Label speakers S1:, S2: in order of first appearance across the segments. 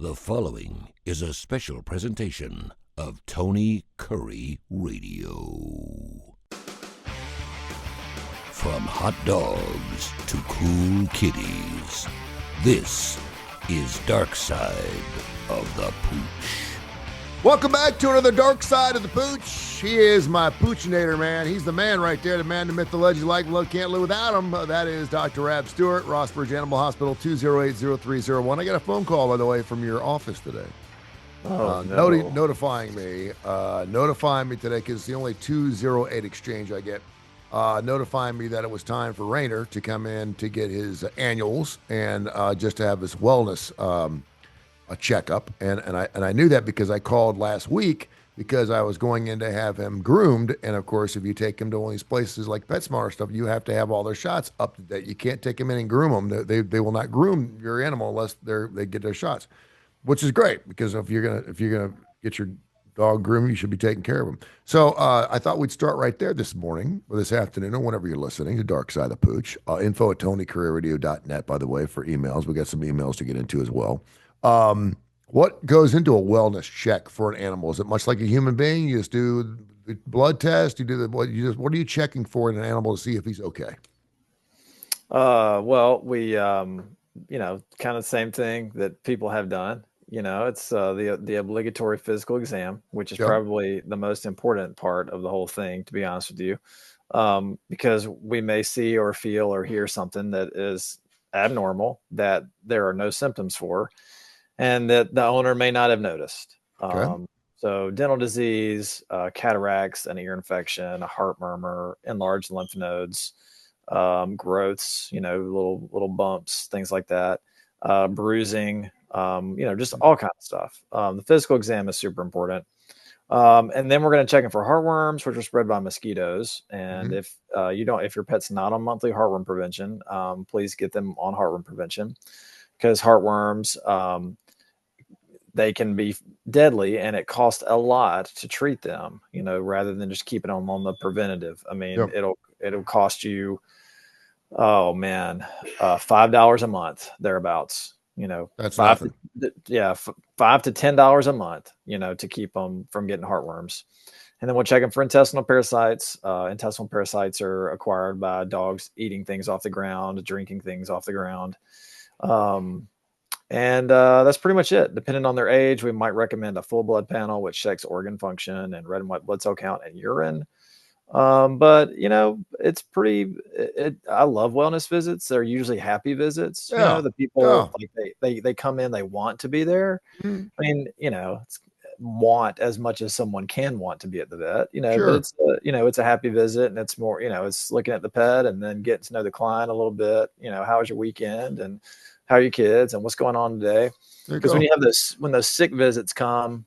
S1: The following is a special presentation of Tony Curry Radio. From hot dogs to cool kitties, this is Darkside of the Pooch.
S2: Welcome back to another Dark Side of the Pooch. He is my Poochinator, man. He's the man right there, the man, the myth, the legend, like love, can't live without him. That is Dr. Ab Stewart, Rossbridge Animal Hospital, 208-0301. I got a phone call, by the way, from your office today. Notifying me today, because it's the only 208 exchange I get, notifying me that it was time for Rainer to come in to get his annuals and just to have his wellness a checkup, and I knew that because I called last week because I was going in to have him groomed, and of course, if you take him to one of these places like PetSmart or stuff, you have to have all their shots up to date. You can't take them in and groom them. They will not groom your animal unless they get their shots, which is great because if you're gonna get your dog groomed, you should be taking care of them. So I thought we'd start right there this morning or this afternoon or whenever you're listening to Dark Side of the Pooch. Info@TonyCareerRadio.net, by the way, for emails. We got some emails to get into as well. What goes into a wellness check for an animal? Is it much like a human being? You just do the blood test. You do what are you checking for in an animal to see if he's okay?
S3: Well, we, kind of the same thing that people have done. It's the obligatory physical exam, which is probably the most important part of the whole thing, to be honest with you, because we may see or feel or hear something that is abnormal that there are no symptoms for, and that the owner may not have noticed.
S2: Okay.
S3: So dental disease, cataracts, an ear infection, a heart murmur, enlarged lymph nodes, growths, little bumps, things like that, bruising, just all kinds of stuff. The physical exam is super important. And then we're going to check in for heartworms, which are spread by mosquitoes. And if your pet's not on monthly heartworm prevention, please get them on heartworm prevention, because heartworms, they can be deadly, and it costs a lot to treat them, rather than just keeping them on the preventative. I mean, it'll cost you, oh man, $5 a month, thereabouts.
S2: That's
S3: $5
S2: nothing.
S3: to $10 a month, to keep them from getting heartworms. And then we'll check them for intestinal parasites. Intestinal parasites are acquired by dogs eating things off the ground, drinking things off the ground. And that's pretty much it. Depending on their age, we might recommend a full blood panel, which checks organ function and red and white blood cell count and urine. But it's pretty. I love wellness visits. They're usually happy visits. The people like they come in, they want to be there.
S2: Mm-hmm.
S3: I mean, it's want as much as someone can want to be at the vet.
S2: Sure.
S3: But it's it's a happy visit, and it's more it's looking at the pet and then getting to know the client a little bit. How was your weekend and how are your kids and what's going on today? Because when you have when those sick visits come,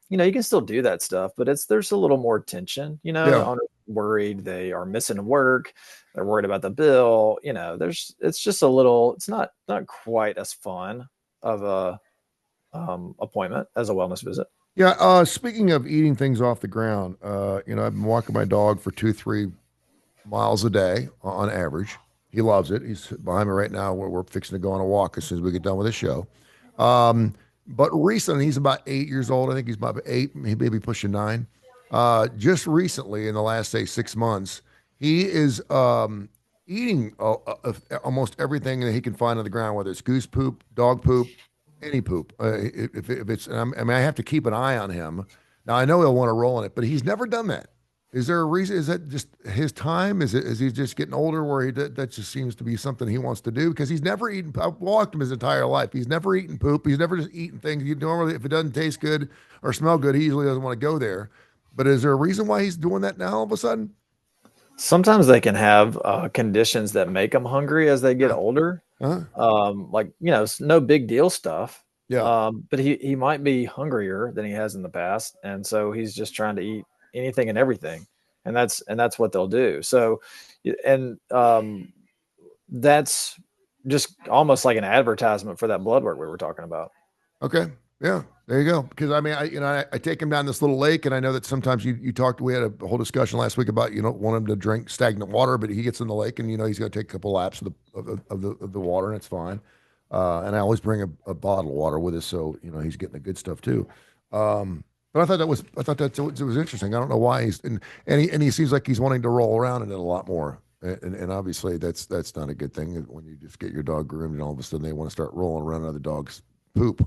S3: you can still do that stuff, but there's a little more tension. The owner's worried, they are missing work, they're worried about the bill. It's just a little. It's not quite as fun of a appointment as a wellness visit.
S2: Yeah. Speaking of eating things off the ground, I've been walking my dog for 2-3 miles a day on average. He loves it. He's behind me right now. We're fixing to go on a walk as soon as we get done with the show. But recently, he's about 8 years old. I think he's about 8, maybe pushing 9. Just recently, in the last, say, 6 months, he is eating almost everything that he can find on the ground, whether it's goose poop, dog poop, any poop. If it's, I have to keep an eye on him. Now, I know he'll want to roll in it, but he's never done that. Is there a reason? Is that just his time? Is he just getting older where that just seems to be something he wants to do? Because he's never eaten. I've walked him his entire life. He's never eaten poop. He's never just eaten things. Normally, if it doesn't taste good or smell good, he usually doesn't want to go there. But is there a reason why he's doing that now all of a sudden?
S3: Sometimes they can have conditions that make them hungry as they get older. It's no big deal stuff.
S2: Yeah.
S3: But he might be hungrier than he has in the past, and so he's just trying to eat anything and everything, and that's what they'll do. So, and that's just almost like an advertisement for that blood work we were talking about.
S2: Okay. Yeah, there you go. Because I take him down this little lake, and I know that sometimes you talked. We had a whole discussion last week about want him to drink stagnant water, but he gets in the lake, and he's going to take a couple laps of the water, and it's fine. And I always bring a bottle of water with us, so he's getting the good stuff too. But I thought that it was interesting. I don't know why he seems like he's wanting to roll around in it a lot more. And obviously that's not a good thing when you just get your dog groomed and all of a sudden they want to start rolling around other dogs' poop.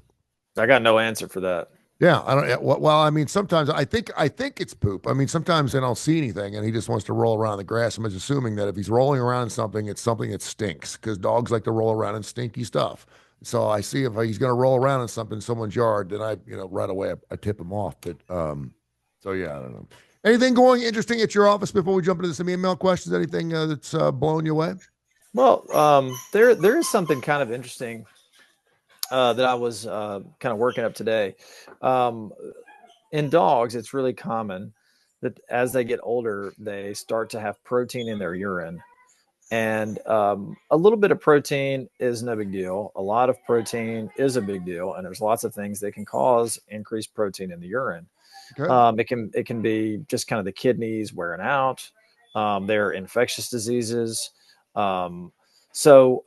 S3: I got no answer for that.
S2: Yeah, I don't. Well, I mean, sometimes I think it's poop. I mean, sometimes I don't see anything, and he just wants to roll around in the grass. I'm just assuming that if he's rolling around in something, it's something that stinks because dogs like to roll around in stinky stuff. So I see if he's going to roll around in something in someone's yard, then right away I tip him off. But so yeah, I don't know. Anything going interesting at your office before we jump into some email questions? Anything that's blowing you away?
S3: Well, there is something kind of interesting that I was kind of working up today. Um, in dogs, it's really common that as they get older, they start to have protein in their urine. And a little bit of protein is no big deal. A lot of protein is a big deal, and there's lots of things that can cause increased protein in the urine.
S2: Okay.
S3: It can be just kind of the kidneys wearing out. There are infectious diseases. Um, so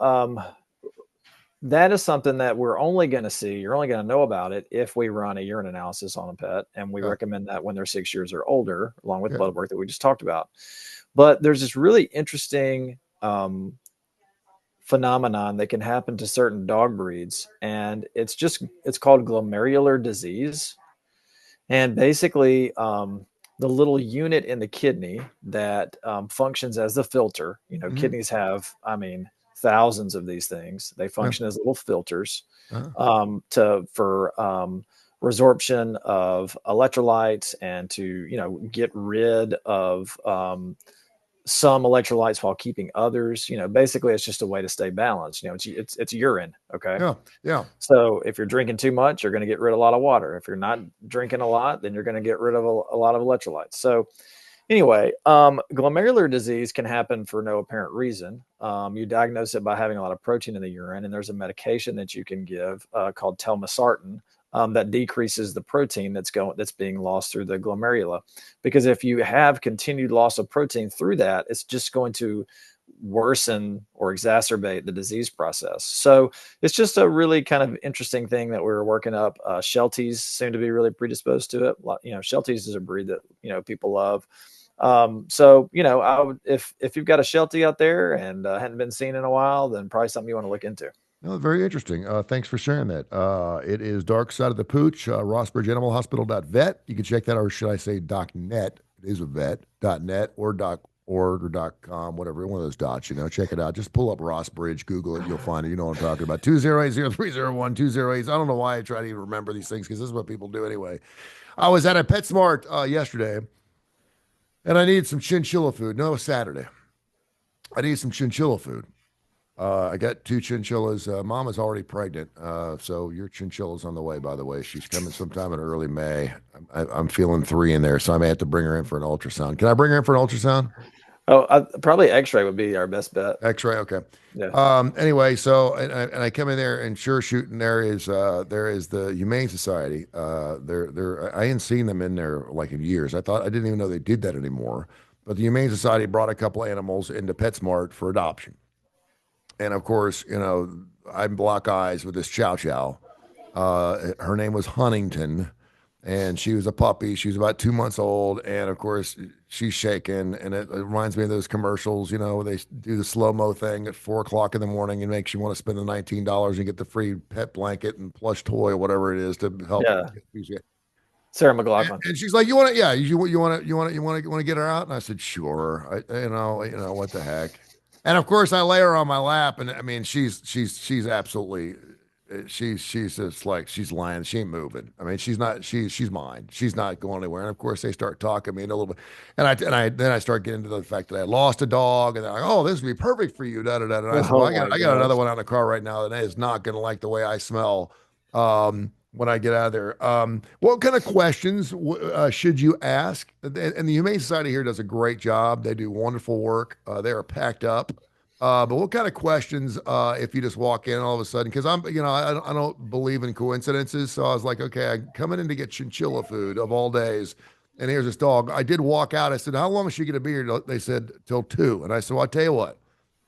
S3: that is something that we're only going to see. You're only going to know about it if we run a urine analysis on a pet, and we
S2: Yeah.
S3: recommend that when they're 6 years or older, along with
S2: Yeah.
S3: blood work that we just talked about. But there's this really interesting phenomenon that can happen to certain dog breeds, and it's called glomerular disease. And basically, the little unit in the kidney that functions as the filter,
S2: Hmm.
S3: kidneys have, I mean, thousands of these things. They
S2: Yeah.
S3: function as little filters
S2: Uh-huh.
S3: for resorption of electrolytes and to, get rid of some electrolytes while keeping others. Basically, it's just a way to stay balanced. It's urine. Okay.
S2: Yeah. Yeah.
S3: So if you're drinking too much, you're going to get rid of a lot of water. If you're not drinking a lot, then you're going to get rid of a lot of electrolytes. So anyway, glomerular disease can happen for no apparent reason. You diagnose it by having a lot of protein in the urine, and there's a medication that you can give called telmisartan that decreases the protein that's being lost through the glomerula. Because if you have continued loss of protein through that, it's just going to worsen or exacerbate the disease process. So it's just a really kind of interesting thing that we're working up. Shelties seem to be really predisposed to it. Shelties is a breed that people love. So I would, if you've got a Sheltie out there and hadn't been seen in a while, then probably something you want to look into.
S2: No, very interesting. Thanks for sharing that. It is Darkside of the Pooch, Rossbridge Animal Hospital.vet. You can check that, or should I say .net? It is a vet.net or .org or .com, whatever, one of those dots, check it out. Just pull up Rossbridge, Google it, you'll find it. You know what I'm talking about. 208-0301-208. I don't know why I try to even remember these things because this is what people do anyway. I was at a PetSmart yesterday and I needed some chinchilla food. No, it was Saturday. I needed some chinchilla food. I got two chinchillas. Mom is already pregnant, so your chinchilla's on the way. By the way, she's coming sometime in early May. I'm feeling three in there, so I may have to bring her in for an ultrasound. Can I bring her in for an ultrasound?
S3: Oh, probably X-ray would be our best bet.
S2: X-ray, okay.
S3: Yeah.
S2: Anyway, so and I come in there and sure shooting there is the Humane Society. I hadn't seen them in there like in years. I didn't even know they did that anymore. But the Humane Society brought a couple animals into PetSmart for adoption. And of course, I'm block eyes with this Chow Chow. Her name was Huntington, and she was a puppy. She was about 2 months old, and of course, she's shaking. And it reminds me of those commercials, where they do the slow mo thing at 4 o'clock in the morning and makes you want to spend the $19 and get the free pet blanket and plush toy or whatever it is to help.
S3: Yeah. Sarah McLaughlin.
S2: And she's like, "You want to? Yeah, you want to get her out?" And I said, "Sure." What the heck? And of course, I lay her on my lap, and I mean, she's absolutely, she's just like she's lying. She ain't moving. I mean, she's mine. She's not going anywhere. And of course, they start talking to me a little bit, then I start getting into the fact that I lost a dog, and they're like, "Oh, this would be perfect for you." Da da da. And I said, "Well,
S3: Oh
S2: I
S3: my
S2: got another
S3: gosh.
S2: one on the car right now that is not going to like the way I smell." When I get out of there. What kind of questions should you ask? And the Humane Society here does a great job. They do wonderful work. They are packed up. But what kind of questions if you just walk in all of a sudden? Because I don't believe in coincidences. So I was like, okay, I'm coming in to get chinchilla food of all days. And here's this dog. I did walk out. I said, how long is she going to be here? They said, till 2. And I said, well, I'll tell you what.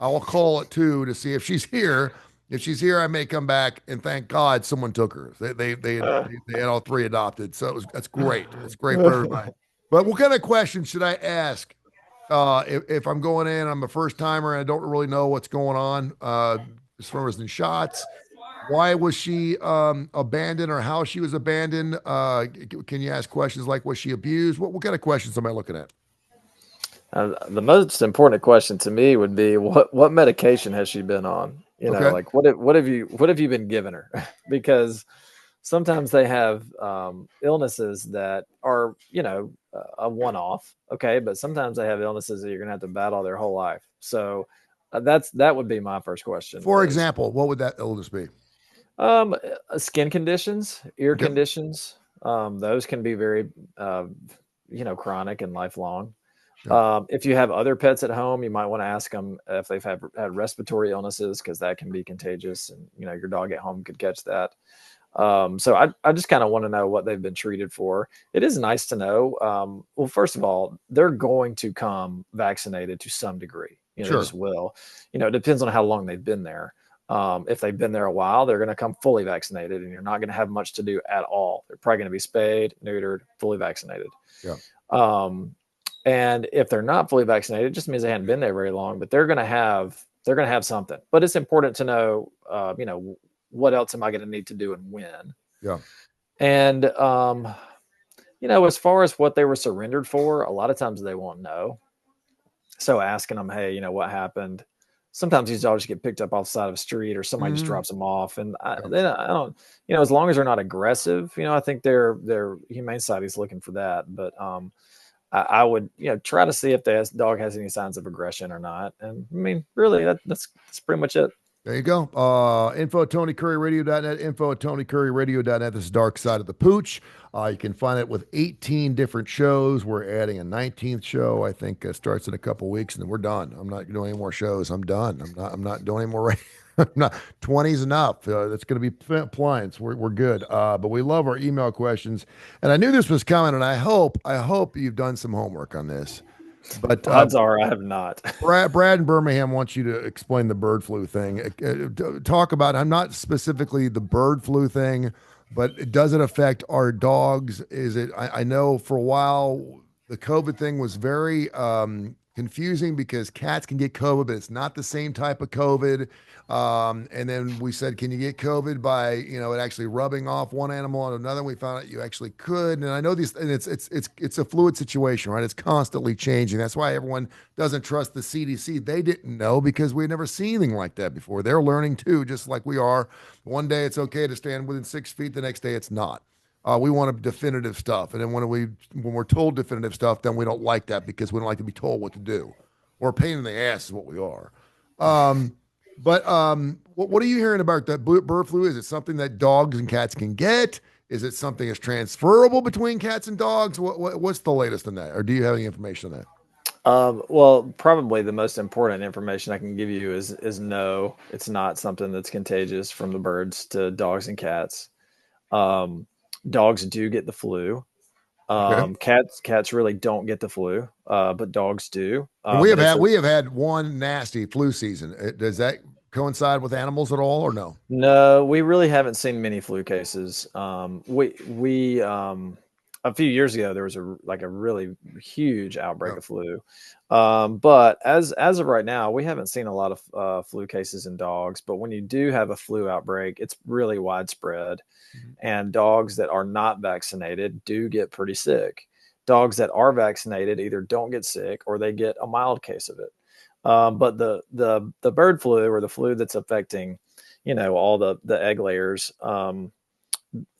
S2: I will call at 2 to see if she's here. If she's here, I may come back. And thank God someone took her. They had all three adopted, so that's great. It's great for everybody. But what kind of questions should I ask if I'm going in? I'm a first timer and I don't really know what's going on as far as the shots. Why was she abandoned, or how she was abandoned? Can you ask questions like, was she abused? What kind of questions am I looking at?
S3: The most important question to me would be what medication has she been on?
S2: Okay.
S3: Like what have you been giving her? Because sometimes they have illnesses that are a one off, okay, but sometimes they have illnesses that you're gonna have to battle their whole life. So that would be my first question
S2: For
S3: is
S2: example, what would that illness be?
S3: skin conditions, ear
S2: Okay.
S3: conditions. Those can be very chronic and lifelong.
S2: Yeah.
S3: If you have other pets at home, you might want to ask them if they've had respiratory illnesses because that can be contagious, and your dog at home could catch that. So I just kind of want to know what they've been treated for. It is nice to know. Well, first of all, they're going to come vaccinated to some degree. They
S2: Sure.
S3: just will. It depends on how long they've been there. If they've been there a while, they're going to come fully vaccinated, and you're not going to have much to do at all. They're probably going to be spayed, neutered, fully vaccinated.
S2: Yeah.
S3: Um, and if they're not fully vaccinated, it just means they hadn't been there very long. But they're going to have something. But it's important to know, what else am I going to need to do and when?
S2: Yeah.
S3: And as far as what they were surrendered for, a lot of times they won't know. So asking them, hey, what happened? Sometimes these dogs get picked up off the side of the street, or somebody just
S2: Mhm.
S3: drops them off, and
S2: Yeah.
S3: I don't, as long as they're not aggressive, I think their humane society's looking for that. But I would, try to see if the dog has any signs of aggression or not. And I mean, really, that's pretty much it.
S2: There you go. Info at TonyCurryRadio.net, info at TonyCurryRadio.net. This is Dark Side of the Pooch. You can find it with 18 different shows. We're adding a 19th show, I think, starts in a couple weeks, and then we're done. I'm not doing any more shows. I'm done. I'm not doing any more. I'm not 20's enough. That's going to be appliance. We're good. But we love our email questions. And I knew this was coming, and I hope you've done some homework on this. But
S3: Odds are I have not.
S2: Brad in Birmingham wants you to explain the bird flu thing. Talk about, I'm not specifically the bird flu thing, but does it affect our dogs? Is it, I know for a while the COVID thing was very confusing because cats can get COVID, but it's not the same type of COVID. And then we said, can you get COVID by, it actually rubbing off one animal on another? We found out you actually could. And I know these, and it's a fluid situation, right? It's constantly changing. That's why everyone doesn't trust the CDC. They didn't know because we had never seen anything like that before. They're learning too, just like we are. One day it's okay to stand within 6 feet. The next day it's not. We want definitive stuff, and then when we're told definitive stuff, then we don't like that because we don't like to be told what to do. We're a pain in the ass, is what we are. Um, but what are you hearing about that bird flu? Is it something that dogs and cats can get? Is it something that's transferable between cats and dogs? What's the latest on that, or do you have any information on that?
S3: Well, probably the most important information I can give you is no, it's not something that's contagious from the birds to dogs and cats. Um, Dogs do get the flu.
S2: Okay.
S3: Cats really don't get the flu, but dogs do.
S2: And we have
S3: But it's
S2: had
S3: a
S2: we have had one nasty flu season. Does that coincide with animals at all, or no?
S3: No, we really haven't seen many flu cases. We a few years ago there was a really huge outbreak
S2: Yeah.
S3: of flu, but as of right now, we haven't seen a lot of flu cases in dogs. But when you do have a flu outbreak, it's really widespread,
S2: Mhm.
S3: and dogs that are not vaccinated do get pretty sick. Dogs that are vaccinated either don't get sick or they get a mild case of it. But the bird flu, or the flu that's affecting, all the egg layers,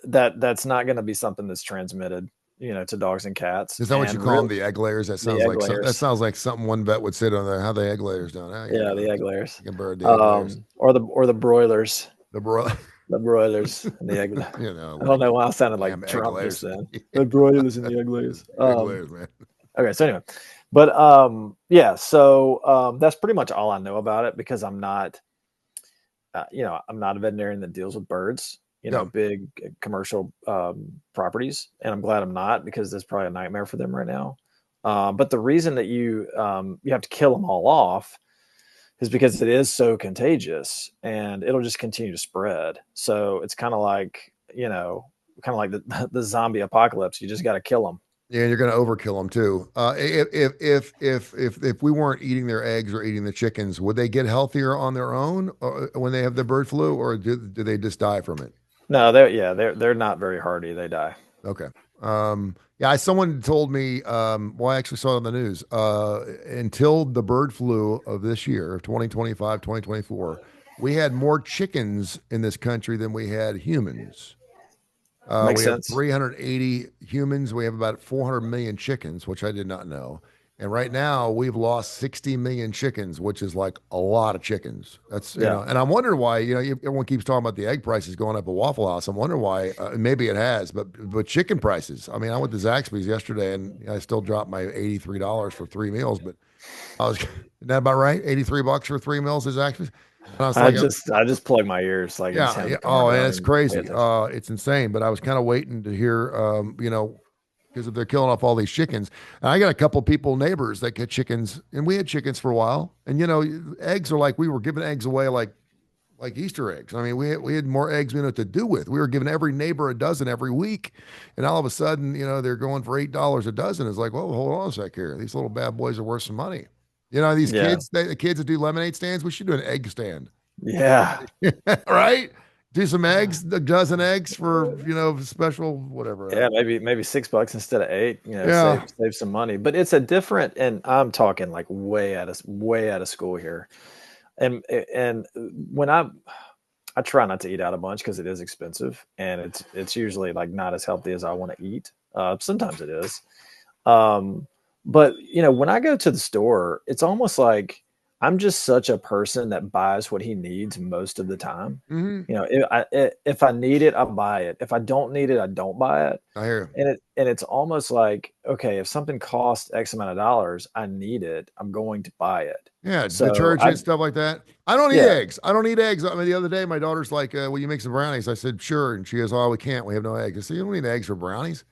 S3: that's not going to be something that's transmitted, to dogs and cats.
S2: Is that what you
S3: And
S2: call them?
S3: really,
S2: The egg layers?
S3: the egg
S2: That
S3: layers,
S2: sounds like something one vet would sit on there. How the egg layers down? Ah,
S3: yeah,
S2: yeah,
S3: the egg layers,
S2: you can bird the egg layers.
S3: or the broilers,
S2: The bro,
S3: the broilers and the egg. I
S2: like
S3: don't know why I sounded
S2: damn
S3: like
S2: egg
S3: Trump just
S2: layers.
S3: then. The broilers and the egg layers.
S2: Egg layers, man.
S3: Okay, so anyway, but yeah, so that's pretty much all I know about it because I'm not a veterinarian that deals with birds,
S2: Yeah.
S3: big commercial properties, and I'm glad I'm not because that's probably a nightmare for them right now. But the reason that you have to kill them all off is because it is so contagious and it'll just continue to spread. So it's kind of like, kind of like the zombie apocalypse. You just got to kill them.
S2: Yeah, and you're going to overkill them too. If we weren't eating their eggs or eating the chickens, would they get healthier on their own when they have the bird flu, or do they just die from it?
S3: No, they're not very hardy. They die.
S2: Okay. Yeah, someone told me, well, I actually saw it on the news. Until the bird flu of this year, of 2025, 2024, we had more chickens in this country than we had humans.
S3: Makes
S2: We have
S3: sense.
S2: 380 humans. We have about 400 million chickens, which I did not know. And right now, we've lost 60 million chickens, which is like a lot of chickens. That's,
S3: Yeah.
S2: and I'm wondering why, everyone keeps talking about the egg prices going up at Waffle House. I'm wondering why, maybe it has, but chicken prices. I mean, I went to Zaxby's yesterday and I still dropped my $83 for 3 meals, but I was, isn't that about right? 83 bucks for 3 meals at Zaxby's. And I was like,
S3: I just plug my ears like
S2: yeah,
S3: anytime
S2: yeah.
S3: to come
S2: Oh,
S3: around. I
S2: and
S3: don't
S2: it's
S3: even pay
S2: crazy.
S3: attention.
S2: It's insane. But I was kind of waiting to hear, because if they're killing off all these chickens, and I got a couple people, neighbors that get chickens, and we had chickens for a while. And eggs are like we were giving eggs away like Easter eggs. I mean, we had more eggs we knew what to do with. We were giving every neighbor a dozen every week, and all of a sudden, they're going for $8 a dozen. It's like, well, hold on a sec here. These little bad boys are worth some money. These
S3: Yeah.
S2: kids, the kids that do lemonade stands, we should do an egg stand.
S3: Yeah.
S2: Right? Do some eggs, a dozen eggs for, special whatever.
S3: Yeah, maybe $6 instead of 8,
S2: Yeah.
S3: save some money. But it's a different, and I'm talking like way out of school here. And when I try not to eat out a bunch because it is expensive and it's usually like not as healthy as I want to eat. Sometimes it is. Um, but when I go to the store, it's almost like I'm just such a person that buys what he needs most of the time.
S2: Hmm.
S3: If I need it, I buy it. If I don't need it, I don't buy it.
S2: I hear you.
S3: And it's almost like, okay, if something costs X amount of dollars, I need it. I'm going to buy it.
S2: Yeah,
S3: So
S2: detergent, stuff like that. I don't eat
S3: yeah,
S2: eggs. I don't eat eggs. I mean, the other day, my daughter's like, will you make some brownies? I said, sure. And she goes, oh, we can't. We have no eggs. I said, you don't need eggs for brownies.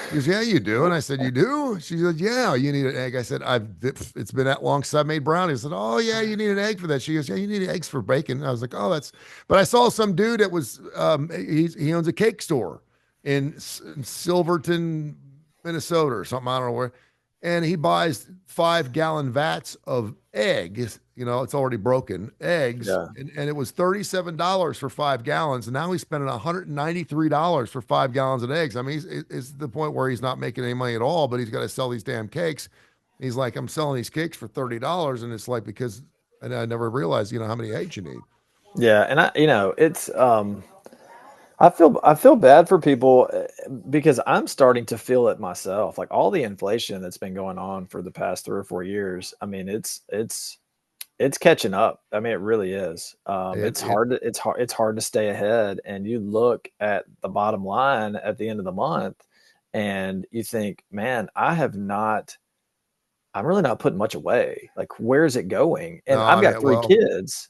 S2: She goes, yeah, you do. And I said, you do? She said, yeah, you need an egg. I said, it's been that long since I made brownies. I said, oh, yeah, you need an egg for that. She goes, yeah, you need eggs for bacon. I was like, oh, but I saw some dude that was, he owns a cake store in Silverton, Minnesota or something. I don't know where. And he buys 5 gallon vats of eggs. It's already broken eggs.
S3: yeah,
S2: And it was $37 for 5 gallons. And now he's spending $193 for 5 gallons of eggs. I mean, it's the point where he's not making any money at all, but he's got to sell these damn cakes. He's like, I'm selling these cakes for $30. And it's like, and I never realized, how many eggs you need.
S3: yeah. And it's I feel bad for people because I'm starting to feel it myself. Like all the inflation that's been going on for the past 3 or 4 years. I mean, it's catching up. I mean, it really is.
S2: It,
S3: It's
S2: it,
S3: hard to it's hard to stay ahead. And you look at the bottom line at the end of the month, and you think, man, I'm really not putting much away. Like, where is it going? And
S2: no, yeah, well,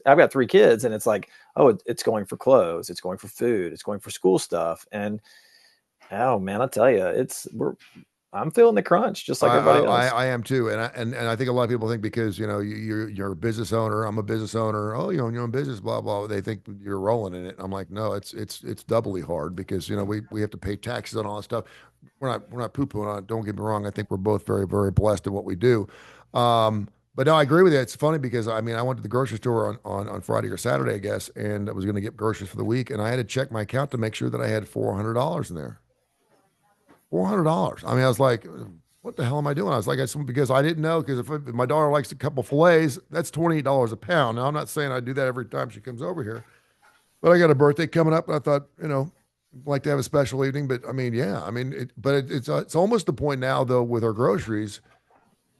S3: I've got 3 kids, and it's like, oh, it's going for clothes, it's going for food, it's going for school stuff. And oh man, I tell you, I'm feeling the crunch just like everybody else.
S2: I am too, and I think a lot of people think because you're a business owner, I'm a business owner. Oh, you own your own business, blah blah. They think you're rolling in it. I'm like, no, it's doubly hard because we have to pay taxes on all that stuff. We're not poo pooing on it. Don't get me wrong. I think we're both very very blessed in what we do. But no, I agree with you. It's funny because I mean I went to the grocery store on Friday or Saturday, I guess, and I was going to get groceries for the week, and I had to check my account to make sure that I had $400 in there. $400. I mean, I was like, what the hell am I doing? I was like, because I didn't know. Because if my daughter likes a couple fillets, that's $28 a pound. Now, I'm not saying I do that every time she comes over here, but I got a birthday coming up, and I thought, I'd like to have a special evening. But I mean, yeah, I mean, it's almost the point now, though, with our groceries.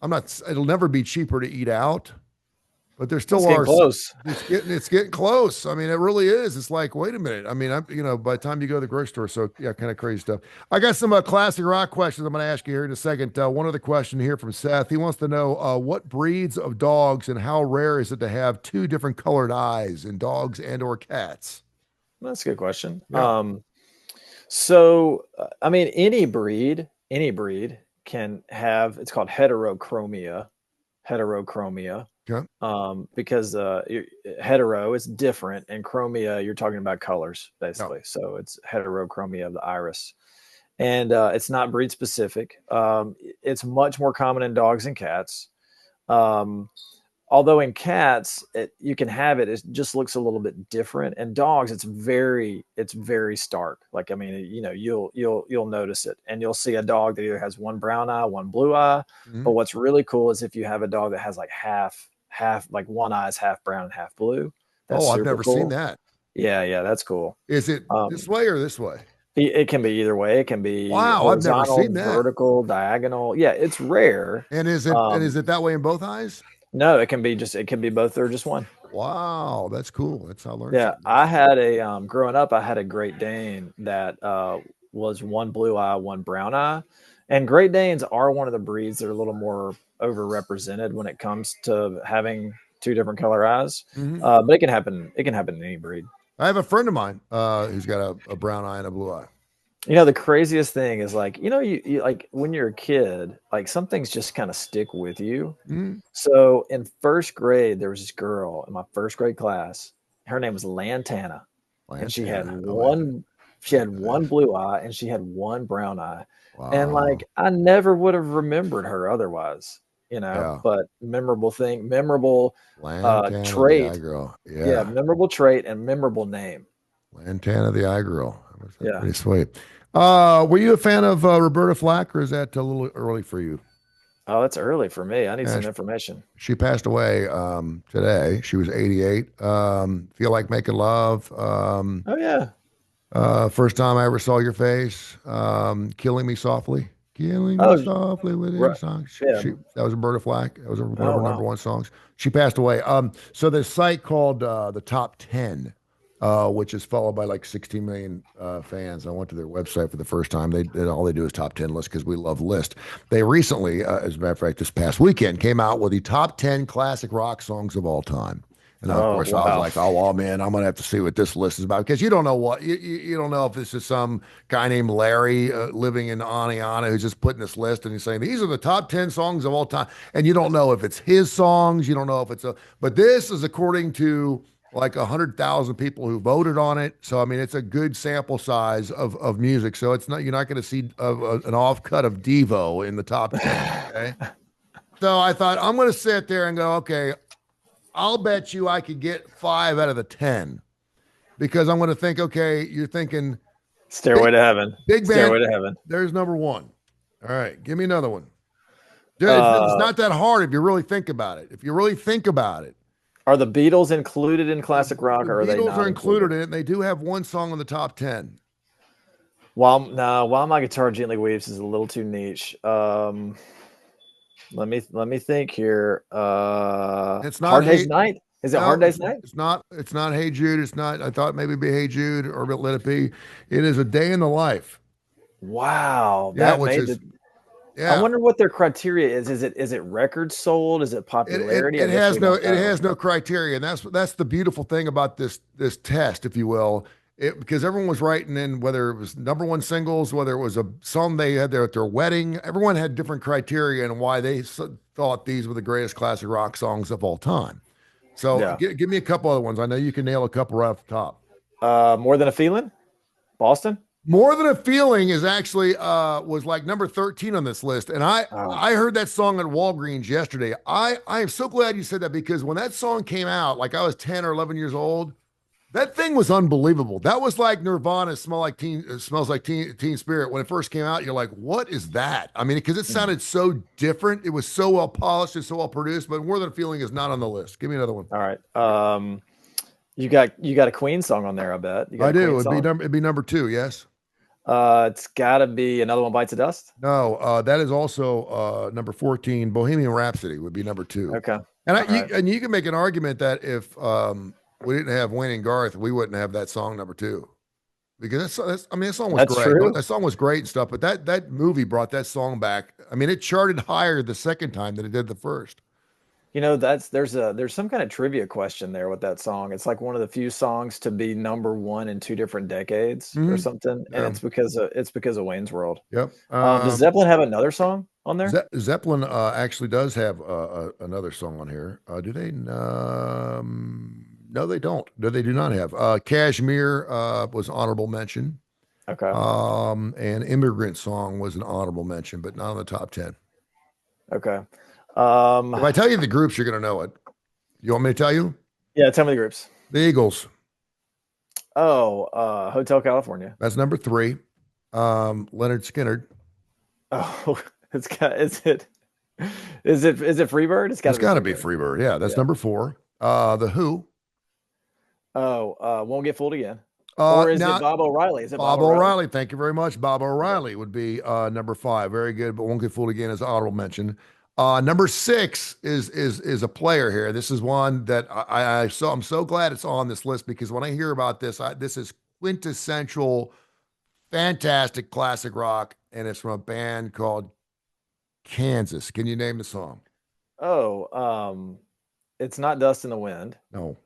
S2: I'm not. It'll never be cheaper to eat out. But there
S3: It's
S2: still
S3: getting
S2: are.
S3: close.
S2: It's getting close. I mean, it really is. It's like, wait a minute. I mean, by the time you go to the grocery store, so yeah, kind of crazy stuff. I got some classic rock questions I'm going to ask you here in a second. One other question here from Seth. He wants to know what breeds of dogs and how rare is it to have two different colored eyes in dogs and or cats?
S3: That's a good question.
S2: Yeah.
S3: So I mean, any breed can have. It's called heterochromia. Heterochromia.
S2: Okay.
S3: Because hetero is different, and chromia, you're talking about colors
S2: No.
S3: basically. So it's heterochromia of the iris, and it's not breed specific. It's much more common in dogs and cats. Um, Although in cats, you can have it. It just looks a little bit different. And dogs, it's very stark. Like I mean, you'll notice it, and you'll see a dog that either has one brown eye, one blue eye.
S2: Mhm.
S3: But what's really cool is if you have a dog that has like half, like one eye is half brown and half blue. That's
S2: Oh, I've
S3: super
S2: never seen
S3: cool.
S2: that.
S3: Yeah, yeah, that's cool.
S2: Is it this
S3: Um,
S2: way or this way?
S3: it can be either way. It can be
S2: Wow, I've never
S3: horizontal,
S2: seen that.
S3: vertical, diagonal. Yeah, it's rare.
S2: And is it that way in both eyes?
S3: No, it can be both or just one.
S2: Wow, that's cool. That's how I learned
S3: Yeah,
S2: something new.
S3: I had a growing up, I had a Great Dane that was one blue eye, one brown eye, and Great Danes are one of the breeds that are a little more overrepresented when it comes to having two different color eyes.
S2: Mhm.
S3: But it can happen. It can happen in any breed.
S2: I have a friend of mine who's got a brown eye and a blue eye.
S3: The craziest thing is like, you like when you're a kid, like some things just kind of stick with you.
S2: Mhm.
S3: So in first grade, there was this girl in my first grade class. Her name was Lantana, and she had
S2: Lantana.
S3: one
S2: I
S3: she had
S2: like that.
S3: one blue eye and she had one brown eye. And
S2: Wow.
S3: like I never would have remembered her otherwise,
S2: Yeah.
S3: but memorable thing, memorable
S2: Lantana the eye
S3: trait.
S2: girl.
S3: Yeah,
S2: Yeah.
S3: memorable trait and memorable name.
S2: Lantana the eye girl. That's
S3: Yeah.
S2: pretty sweet. Were you a fan of Roberta Flack, or is that a little early for you?
S3: Oh, that's early for me. I need
S2: Yeah,
S3: some information.
S2: she passed away today. She was 88. Feel Like Making Love.
S3: Oh yeah.
S2: First time I ever saw your face. Killing Me Softly. Killing Me
S3: Oh,
S2: Softly with
S3: right.
S2: your song.
S3: Yeah.
S2: That was Roberta Flack. That was one of
S3: Oh
S2: her number
S3: wow.
S2: one songs. She passed away. So this site called the Top 10, which is followed by like 16 million fans. I went to their website for the first time. All they do is top 10 lists because we love lists. They recently, as a matter of fact, this past weekend, came out with the top 10 classic rock songs of all time. And of
S3: Oh
S2: course, I was
S3: wow.
S2: like, "Oh, well, man, I'm gonna have to see what this list is about," because you don't know what you don't know if this is some guy named Larry living in Aniana who's just putting this list and he's saying these are the top 10 songs of all time, and you don't know if it's his songs, you don't know if it's a. But this is according to like 100,000 people who voted on it, so I mean, it's a good sample size of music. So it's not you're not going to see an off cut of Devo in the top 10. Okay, so I thought I'm going to sit there and go, okay, I'll bet you I could get 5 out of the 10 because I'm going to think, okay, you're thinking
S3: Stairway
S2: big,
S3: to Heaven.
S2: big band.
S3: Stairway to Heaven.
S2: There's number one. All right, give me another one. It's
S3: Uh,
S2: not that hard if you really think about it. If you really think about it,
S3: are the Beatles included in
S2: the,
S3: classic rock,
S2: the
S3: or are they
S2: Beatles are
S3: not
S2: included
S3: included?
S2: in it, and they do have one song on the top 10.
S3: While my guitar gently weeps is a little too niche. Let me think here.
S2: It's not
S3: Hard Day's
S2: Hey,
S3: Night. Is it
S2: no,
S3: Hard Day's Night?
S2: it's not Hey Jude. It's not. I thought maybe it'd be Hey Jude or Let It Be. It is A Day in the Life.
S3: Wow,
S2: Yeah,
S3: that
S2: which
S3: made
S2: is
S3: the. I
S2: yeah.
S3: wonder what their criteria is. Is it records sold? Is it
S2: It, it,
S3: popularity? I
S2: it
S3: guess
S2: has
S3: we
S2: no
S3: don't
S2: it
S3: know.
S2: has no criteria, and that's the beautiful thing about this test, if you will. Because everyone was writing in whether it was number one singles, whether it was a song they had there at their wedding. Everyone had different criteria and why they thought these were the greatest classic rock songs of all time. So
S3: Yeah.
S2: give me a couple other ones. I know you can nail a couple right off the top.
S3: More Than a Feeling. Boston.
S2: More Than a Feeling is actually was like number 13 on this list. And I
S3: Oh,
S2: I heard that song at Walgreens yesterday. I am so glad you said that because when that song came out, like I was 10 or 11 years old, that thing was unbelievable. That was like Nirvana smells like teen spirit. When it first came out, you're like, what is that? I mean, because it
S3: mm.
S2: sounded so different. It was so well polished and so well produced, but More Than a Feeling is not on the list. Give me another one.
S3: All right. You got a Queen song on there. I bet you got
S2: I
S3: a
S2: do.
S3: Queen song.
S2: It'd be number two, yes.
S3: It's got to be Another One Bites the Dust.
S2: No, that is also number 14. Bohemian Rhapsody would be number two.
S3: Okay.
S2: And
S3: All right.
S2: you can make an argument that if we didn't have Wayne and Garth, we wouldn't have that song number two. Because I mean, that song was
S3: That's
S2: great.
S3: true.
S2: That song was great and stuff. But that movie brought that song back. I mean, it charted higher the second time than it did the first.
S3: There's some kind of trivia question there with that song. It's like one of the few songs to be number one in two different decades or
S2: Hmm.
S3: something, and
S2: Yeah.
S3: it's because of Wayne's World.
S2: Yep.
S3: Does Zeppelin have another song on there?
S2: Zeppelin actually does have another song on here. Do they? No, they don't. No, they do not have. Kashmir was honorable mention.
S3: Okay.
S2: And Immigrant Song was an honorable mention, but not on the top 10.
S3: Okay.
S2: If I tell you the groups, you're going to know it. You want me to tell you?
S3: Yeah, tell me the groups.
S2: The Eagles.
S3: Oh, Hotel California.
S2: That's number 3. Leonard Skinner.
S3: Oh, is it Freebird?
S2: It's got to be Freebird. Yeah, that's number 4. The Who.
S3: Oh, Won't Get Fooled Again. Or is it Bob O'Reilly? Is it
S2: Bob O'Reilly? Thank you very much. Bob O'Reilly would be number 5. Very good, but Won't Get Fooled Again is honorable mention. Number 6 is a player here. This is one that I'm so glad it's on this list, because when I hear about this, this is quintessential, fantastic classic rock, and it's from a band called Kansas. Can you name the song?
S3: Oh, it's not Dust in the Wind.
S2: No.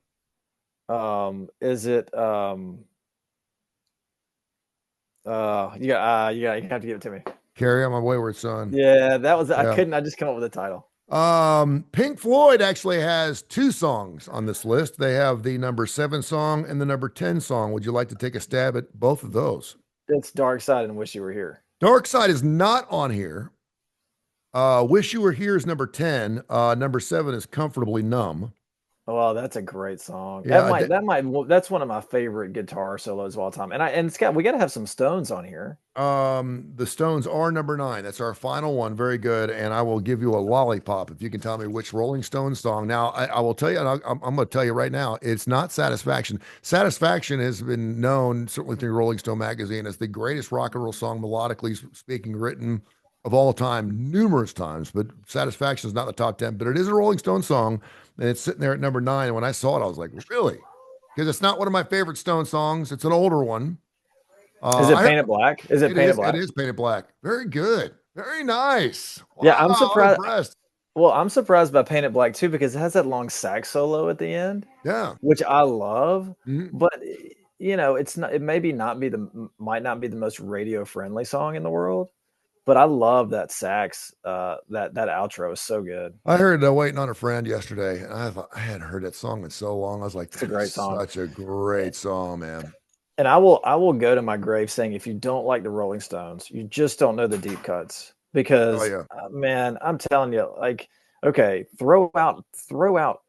S3: Is it you have to give it to me.
S2: Carry On My Wayward Son.
S3: Yeah, that was I just come up with a title.
S2: Pink Floyd actually has 2 songs on this list. They have the number 7 song and the number 10 song. Would you like to take a stab at both of those?
S3: It's Darkside and Wish You Were Here.
S2: Darkside is not on here. Wish You Were Here is number 10. Number 7 is Comfortably Numb.
S3: Oh, that's a great song.
S2: Yeah,
S3: That's one of my favorite guitar solos of all time. And Scott, we got to have some Stones on here.
S2: The Stones are number 9. That's our final one. Very good. And I will give you a lollipop if you can tell me which Rolling Stones song. Now, I will tell you, and I'm going to tell you right now, it's not Satisfaction. Satisfaction has been known, certainly through Rolling Stone magazine, as the greatest rock and roll song, melodically speaking, written of all time, numerous times. But Satisfaction is not in the top 10, but it is a Rolling Stone song, and it's sitting there at number 9. And when I saw it, I was like, really? Because it's not one of my favorite Stone songs. It's an older one.
S3: Is it Painted Black? Is it Painted Black?
S2: It is Painted Black. Very good. Very nice. Wow,
S3: yeah, I'm surprised.
S2: Impressed.
S3: Well, I'm surprised by Painted Black too, because it has that long sax solo at the end.
S2: Yeah,
S3: which I love.
S2: Mm-hmm.
S3: But it's not. It might not be the most radio friendly song in the world. But I love that sax. That outro is so good.
S2: I heard Waiting on a Friend yesterday, and I thought I hadn't heard that song in so long. I was like,
S3: it's a great song.
S2: Such a great song, man.
S3: And I will go to my grave saying, if you don't like the Rolling Stones, you just don't know the deep cuts. Because man, I'm telling you, like, okay, throw out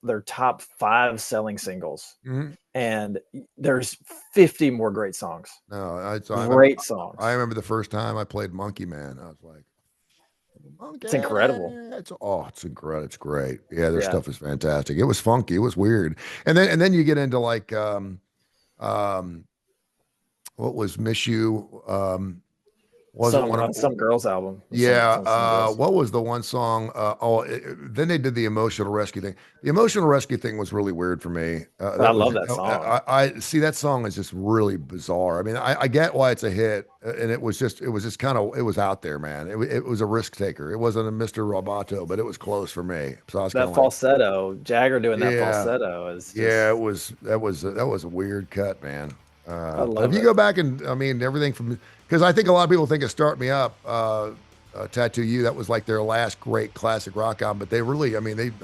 S3: their top 5 selling singles, and there's 50 more great songs.
S2: No,
S3: great songs.
S2: I remember the first time I played Monkey Man. I was like, Monkey,
S3: it's incredible.
S2: It's incredible. It's great. Yeah, their stuff is fantastic. It was funky. It was weird. And then you get into like what was Miss You?
S3: Some girls album.
S2: Yeah. What was the one song? Then they did the Emotional Rescue thing. The Emotional Rescue thing was really weird for me.
S3: I love that song.
S2: I see that song is just really bizarre. I mean, I get why it's a hit, and it was just kind of, it was out there, man. It was a risk taker. It wasn't a Mr. Roboto, but it was close for me. So I was
S3: that falsetto, Jagger doing that falsetto is.
S2: That was a weird cut, man.
S3: If
S2: you go back and everything from, because I think a lot of people think of Start Me Up, Tattoo You, that was like their last great classic rock album, but they really,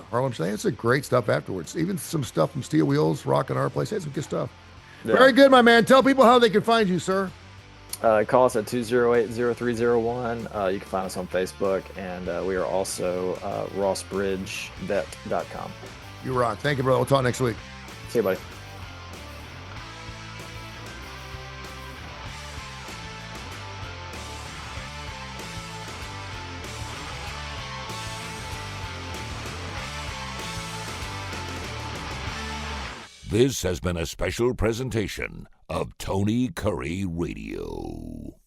S2: Harlem Shake, it's a great stuff afterwards. Even some stuff from Steel Wheels, Rock and Our Place, it's some good stuff. Yeah. Very good, my man. Tell people how they can find you, sir.
S3: Call us at 208-0301. You can find us on Facebook, and we are also rossbridgevet.com.
S2: You rock. Thank you, brother. We'll talk next week.
S3: See you, buddy.
S1: This has been a special presentation of Tony Curry Radio.